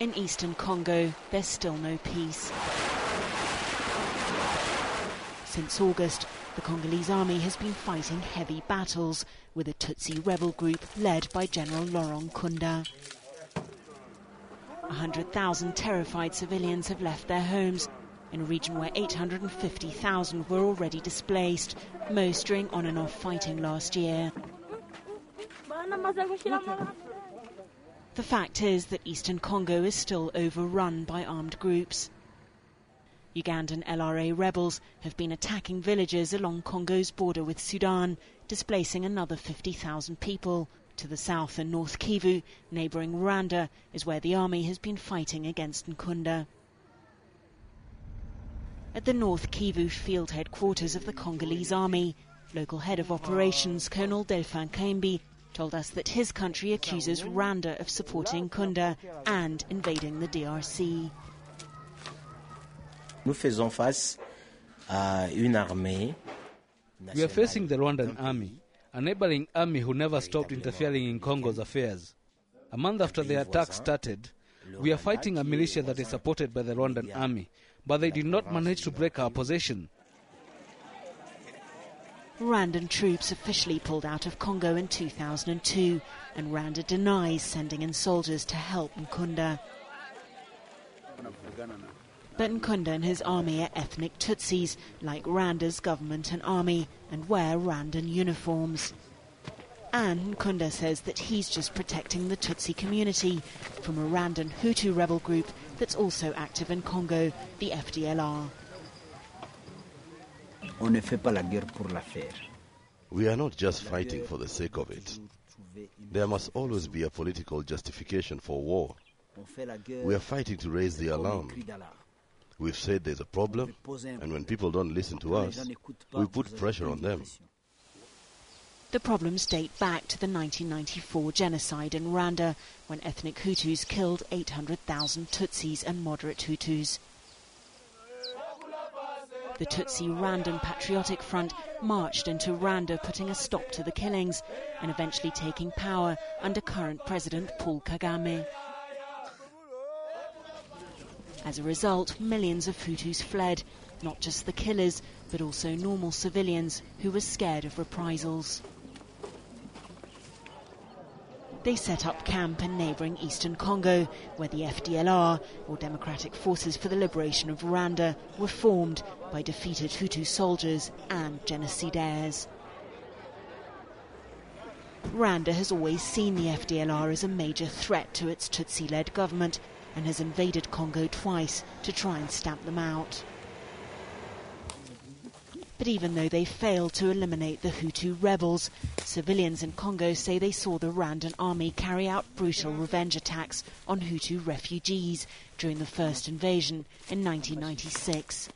In eastern Congo, there's still no peace. Since August, the Congolese army has been fighting heavy battles with a Tutsi rebel group led by General Laurent Nkunda. 100,000 terrified civilians have left their homes in a region where 850,000 were already displaced, most during on-and-off fighting last year. The fact is that eastern Congo is still overrun by armed groups. Ugandan LRA rebels have been attacking villages along Congo's border with Sudan, displacing another 50,000 people. To the south and North Kivu, neighbouring Rwanda, is where the army has been fighting against Nkunda. At the North Kivu field headquarters of the Congolese army, local head of operations Colonel Delphin Kaimbi told us that his country accuses Rwanda of supporting Nkunda and invading the DRC. We are facing the Rwandan army, a neighboring army who never stopped interfering in Congo's affairs. A month after the attack started, we are fighting a militia that is supported by the Rwandan army, but they did not manage to break our position. Rwandan troops officially pulled out of Congo in 2002, and Rwanda denies sending in soldiers to help Nkunda. But Nkunda and his army are ethnic Tutsis, like Rwanda's government and army, and wear Rwandan uniforms. And Nkunda says that he's just protecting the Tutsi community from a Rwandan Hutu rebel group that's also active in Congo, the FDLR. We are not just fighting for the sake of it. There must always be a political justification for war. We are fighting to raise the alarm. We've said there's a problem, and when people don't listen to us, we put pressure on them. The problems date back to the 1994 genocide in Rwanda, when ethnic Hutus killed 800,000 Tutsis and moderate Hutus. The Tutsi Rwandan Patriotic Front marched into Rwanda, putting a stop to the killings and eventually taking power under current President Paul Kagame. As a result, millions of Hutus fled, not just the killers, but also normal civilians who were scared of reprisals. They set up camp in neighbouring eastern Congo, where the FDLR, or Democratic Forces for the Liberation of Rwanda, were formed by defeated Hutu soldiers and genocidaires. Rwanda has always seen the FDLR as a major threat to its Tutsi-led government, and has invaded Congo twice to try and stamp them out. But even though they failed to eliminate the Hutu rebels, civilians in Congo say they saw the Rwandan army carry out brutal revenge attacks on Hutu refugees during the first invasion in 1996.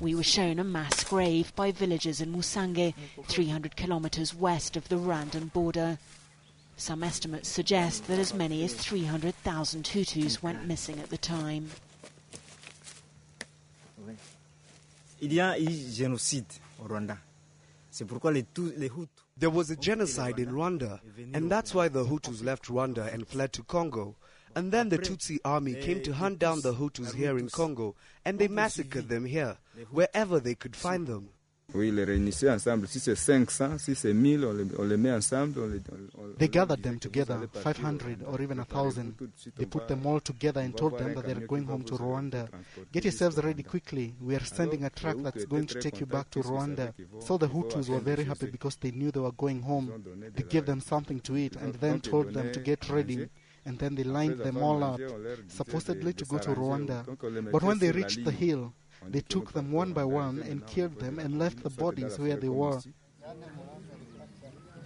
We were shown a mass grave by villagers in Musange, 300 kilometers west of the Rwandan border. Some estimates suggest that as many as 300,000 Hutus went missing at the time. There was a genocide in Rwanda, and that's why the Hutus left Rwanda and fled to Congo. And then the Tutsi army came to hunt down the Hutus here in Congo, and they massacred them here, wherever they could find them. They gathered them together, 500 or even 1,000. They put them all together and told them that they are going home to Rwanda. Get yourselves ready quickly. We are sending a truck that's going to take you back to Rwanda. So the Hutus were very happy because they knew they were going home. They gave them something to eat and then told them to get ready. And then they lined them all up, supposedly to go to Rwanda. But when they reached the hill, they took them one by one and killed them and left the bodies where they were.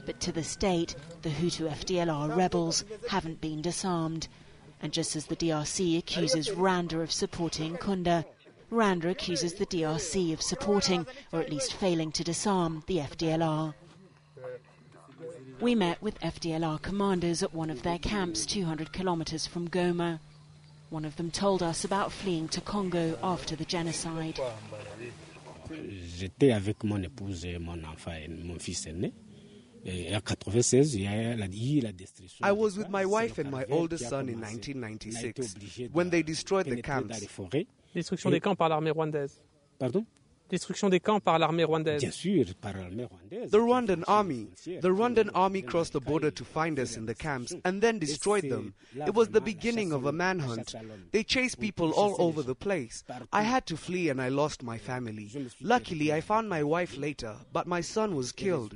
But to this date, the Hutu FDLR rebels haven't been disarmed. And just as the DRC accuses Rwanda of supporting Nkunda, Rwanda accuses the DRC of supporting, or at least failing to disarm, the FDLR. We met with FDLR commanders at one of their camps 200 kilometers from Goma. One of them told us about fleeing to Congo after the genocide. I was with my wife and my oldest son in 1996 when they destroyed the camps. Destruction des camps par l'armée rwandaise. Pardon? Destruction des camps par l'armée rwandaise. Bien sûr, par l'armée rwandaise. The Rwandan army crossed the border to find us in the camps and then destroyed them. It was the beginning of a manhunt. They chased people all over the place. I had to flee and I lost my family. Luckily, I found my wife later, but my son was killed.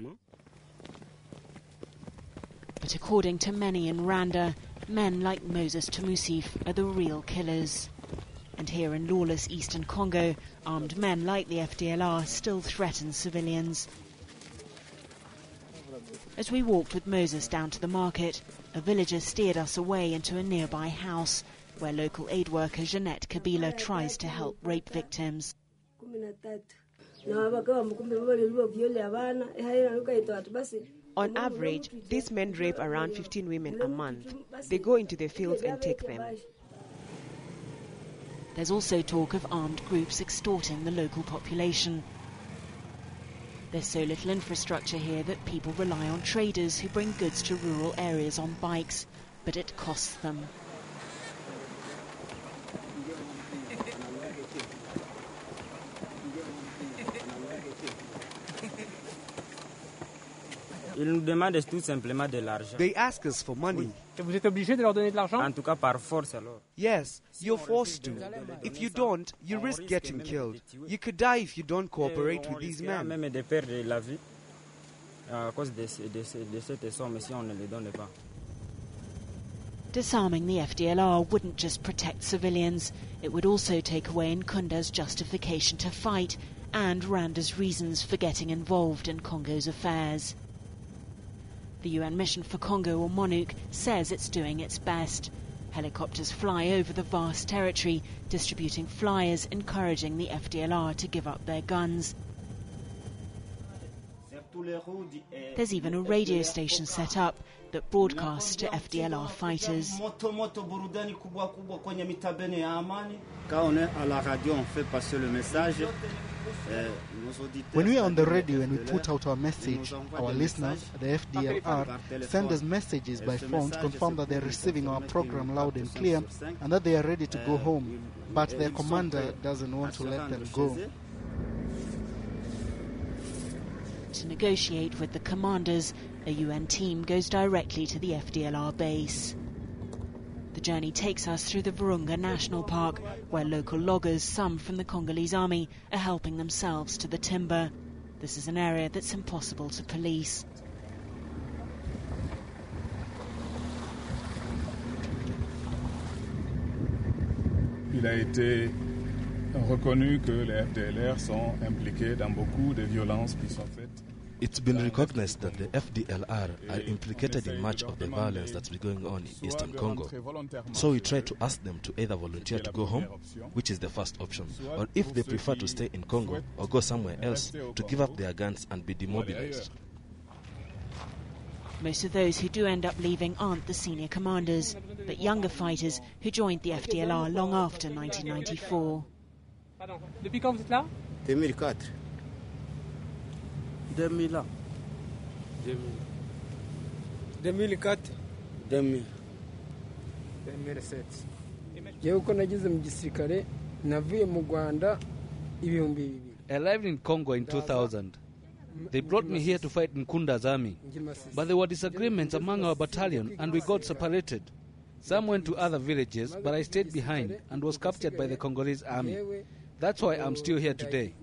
But according to many in Rwanda, men like Moses Tumusif are the real killers. And here in lawless eastern Congo, armed men like the FDLR still threaten civilians. As we walked with Moses down to the market, a villager steered us away into a nearby house, where local aid worker Jeanette Kabila tries to help rape victims. On average, these men rape around 15 women a month. They go into the fields and take them. There's also talk of armed groups extorting the local population. There's so little infrastructure here that people rely on traders who bring goods to rural areas on bikes, but it costs them. They ask us for money. Vous êtes obligé de leur donner de l'argent? Yes, you're forced to. If you don't, you risk getting killed. You could die if you don't cooperate with these men. Disarming the FDLR wouldn't just protect civilians, it would also take away Nkunda's justification to fight and Rwanda's reasons for getting involved in Congo's affairs. The UN Mission for Congo, or MONUC, says it's doing its best. Helicopters fly over the vast territory, distributing flyers encouraging the FDLR to give up their guns. There's even a radio station set up that broadcasts to FDLR fighters. When we are on the radio and we put out our message, our listeners, the FDLR, send us messages by phone to confirm that they are receiving our program loud and clear and that they are ready to go home, but their commander doesn't want to let them go. To negotiate with the commanders, a UN team goes directly to the FDLR base. The journey takes us through the Virunga National Park, where local loggers, some from the Congolese army, are helping themselves to the timber. This is an area that's impossible to police. Il a été reconnu que les FDLR sont impliqués dans beaucoup de violences qui sont faites. It's been recognized that the FDLR are implicated in much of the violence that's been going on in eastern Congo. So we try to ask them to either volunteer to go home, which is the first option, or if they prefer to stay in Congo or go somewhere else, to give up their guns and be demobilized. Most of those who do end up leaving aren't the senior commanders, but younger fighters who joined the FDLR long after 1994. Depuis quand vous êtes là? 2004. 2000. 2004. 2000. 2007. Yewe uko nagize mu gisirikare navuye mu Rwanda ibihumbi bibiri. I arrived in Congo in 2000. They brought me here to fight Nkunda's army, but there were disagreements among our battalion and we got separated. Some went to other villages, but I stayed behind and was captured by the Congolese army. That's why I'm still here today.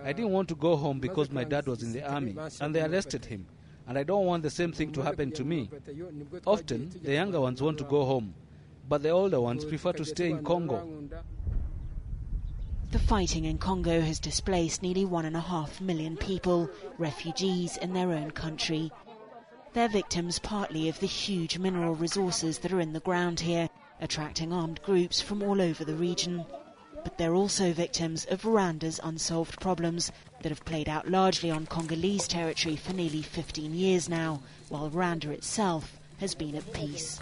I didn't want to go home because my dad was in the army and they arrested him, and I don't want the same thing to happen to me. Often, the younger ones want to go home, but the older ones prefer to stay in Congo. The fighting in Congo has displaced nearly 1.5 million people, refugees in their own country. They're victims partly of the huge mineral resources that are in the ground here, attracting armed groups from all over the region. But they're also victims of Rwanda's unsolved problems that have played out largely on Congolese territory for nearly 15 years now, while Rwanda itself has been at peace.